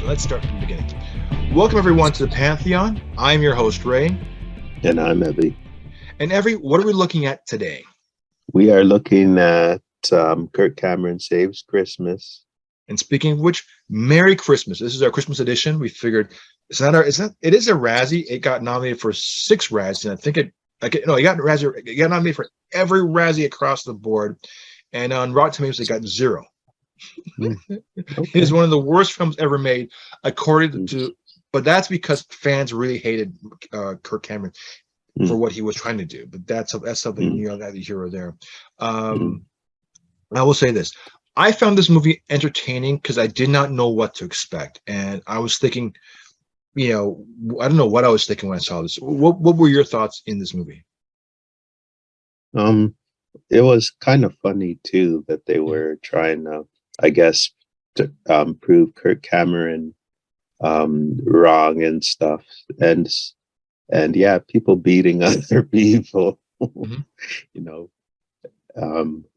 Let's start from the beginning. Welcome everyone to the Pantheon. I'm your host Ray, And I'm Evy. and what are we looking at today? We are looking at Kirk Cameron Saves Christmas. And speaking of which, Merry Christmas! This is our Christmas edition. We figured it is a Razzie. It got nominated for 6 Razzies, and I think it got nominated for every Razzie across the board. And on Rotten Tomatoes, it got 0. Okay. It is one of the worst films ever made, according to. But that's because fans really hated Kirk Cameron for what he was trying to do. But that's something neither here or there. I will say this: I found this movie entertaining because I did not know what to expect, and I was thinking, I don't know what I was thinking when I saw this. What were your thoughts in this movie? It was kind of funny too that they were trying to, I guess, to prove Kirk Cameron wrong and stuff, and yeah, people beating other people,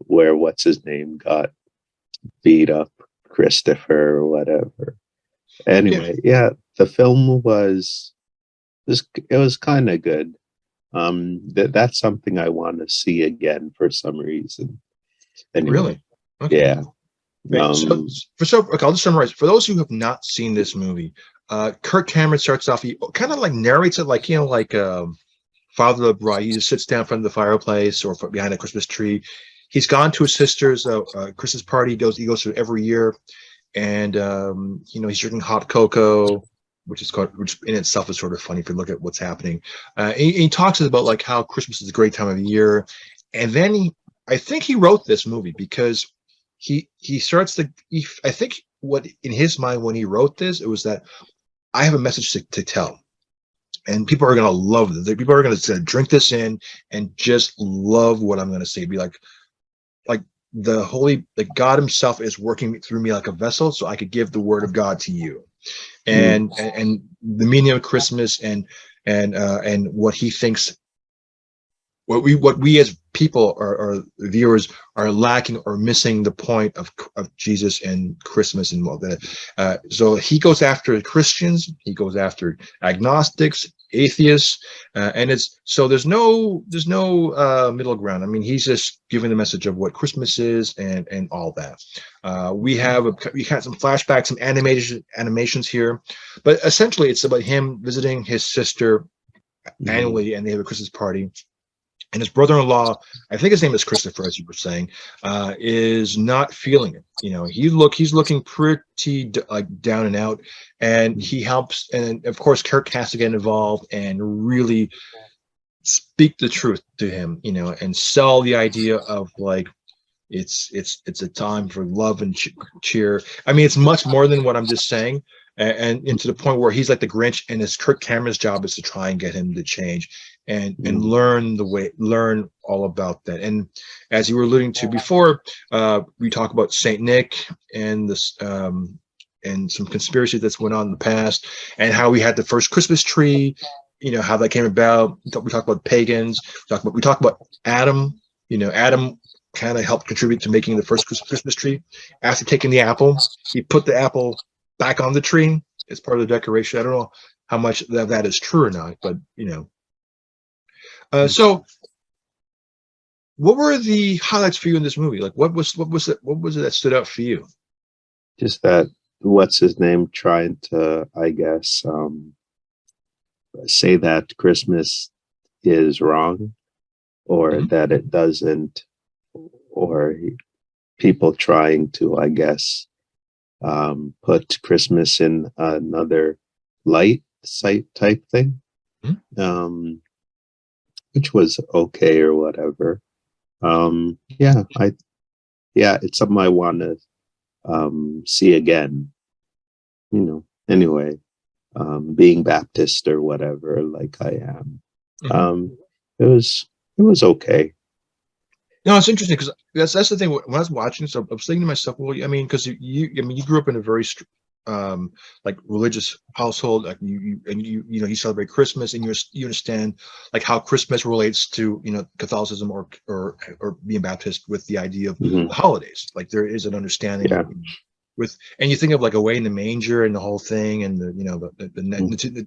where what's his name got beat up, Christopher or whatever. Anyway, the film was kind of good. That's something I want to see again for some reason. Anyway, Really? Okay. Yeah. Okay, I'll just summarize. For those who have not seen this movie, Kirk Cameron starts off. He kind of like narrates it like Father of the Bride. He just sits down in front of the fireplace or behind a Christmas tree. He's gone to his sister's Christmas party. He goes to every year, and he's drinking hot cocoa, which in itself is sort of funny if you look at what's happening. He talks about like how Christmas is a great time of the year, and then I think he wrote this movie because he starts I think what in his mind when he wrote this, it was that I have a message to tell, and people are going to love this. People are going to drink this in and just love what I'm going to say. Be like God himself is working through me like a vessel so I could give the word of God to you. And the meaning of Christmas and what he thinks, what we as people or viewers are lacking or missing the point of Jesus and Christmas and all that. So he goes after Christians, he goes after agnostics, atheists, and there's no middle ground. I mean, he's just giving the message of what Christmas is and all that. We had some flashbacks, some animations here, but essentially it's about him visiting his sister annually, and they have a Christmas party. And his brother-in-law, I think his name is Christopher, as you were saying, is not feeling it. He's looking pretty like down and out, and he helps. And of course, Kirk has to get involved and really speak the truth to him, and sell the idea of like it's a time for love and cheer. I mean, it's much more than what I'm just saying. And to the point where he's like the Grinch, and it's Kirk Cameron's job is to try and get him to change and learn all about that. And as you were alluding to before, we talk about Saint Nick and this and some conspiracy that's went on in the past, and how we had the first Christmas tree, how that came about. We talk about pagans. We talk about Adam. Adam kind of helped contribute to making the first Christmas tree. After taking the apple, he put the apple back on the tree as part of the decoration. I don't know how much that is true or not, but so what were the highlights for you in this movie? Like what was it that stood out for you? Just that what's his name trying to, I guess, say that Christmas is wrong, or that it doesn't, or people trying to, I guess, put Christmas in another light site type thing, which was okay or whatever. It's something I want to see again. Anyway, being Baptist or whatever, like I am, it was okay. No, it's interesting because that's the thing. When I was watching this, I was thinking to myself, well, I mean, because you grew up in a very like religious household, like you celebrate Christmas, and you understand like how Christmas relates to Catholicism or being Baptist with the idea of the holidays. Like there is an understanding. Yeah. and you think of like Away in the Manger and the whole thing, and the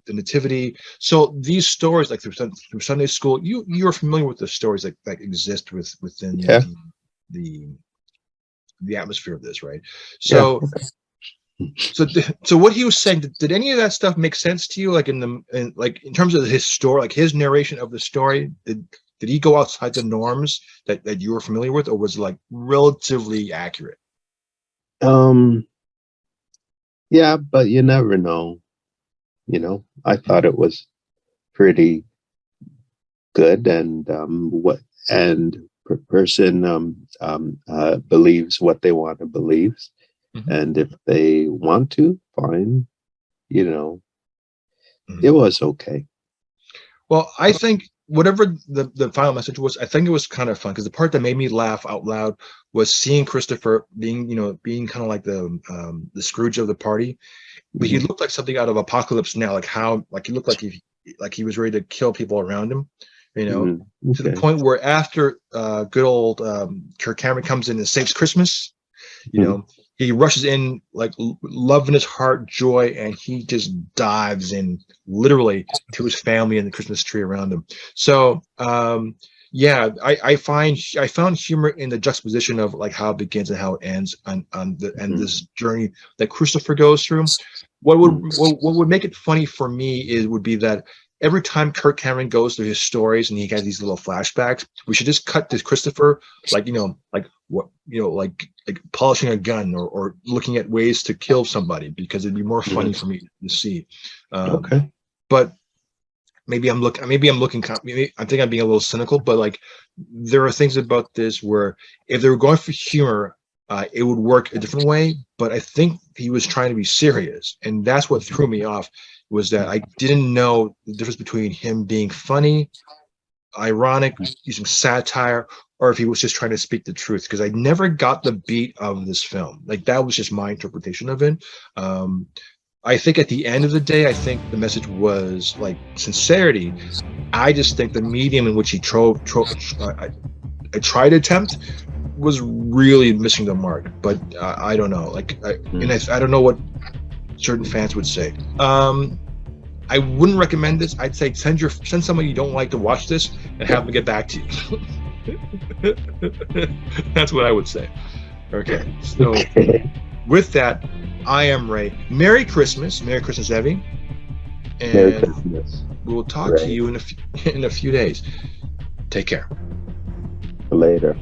nativity. So these stories, like through Sunday school, you're familiar with the stories that exist within the atmosphere of this, right? So so what he was saying, did any of that stuff make sense to you? Like in terms of his story, like his narration of the story, did he go outside the norms that you were familiar with, or was it like relatively accurate? Yeah, but you never know. I thought it was pretty good, and person believes what they want to believe, and if they want to, fine. It was okay. Well, I think whatever the final message was, I think it was kind of fun, because the part that made me laugh out loud was seeing Christopher being kind of like the Scrooge of the party, but he looked like something out of Apocalypse Now, like he looked like he was ready to kill people around him, to the point where after good old Kirk Cameron comes in and saves Christmas, he rushes in like love in his heart, joy, and he just dives in literally to his family and the Christmas tree around him. So I found humor in the juxtaposition of like how it begins and how it ends and this journey that Christopher goes through. What would make it funny for me would be that every time Kirk Cameron goes through his stories and he has these little flashbacks, we should just cut to Christopher like polishing a gun or looking at ways to kill somebody, because it'd be more funny for me to see. Okay. But maybe I'm looking. I think I'm being a little cynical, but like there are things about this where if they were going for humor, it would work a different way. But I think he was trying to be serious, and that's what threw me off. Was that I didn't know the difference between him being funny, ironic, using satire, or if he was just trying to speak the truth, because I never got the beat of this film. Like that was just my interpretation of it. I think at the end of the day, I think the message was like sincerity. I just think the medium in which he tried to attempt was really missing the mark. But I don't know. I don't know what certain fans would say. I wouldn't recommend this. I'd say send somebody you don't like to watch this and have them get back to you. That's what I would say. Okay. So with that, I am Ray. Merry Christmas, Evy. And Merry Christmas. We'll talk to you in a few days. Take care. Later.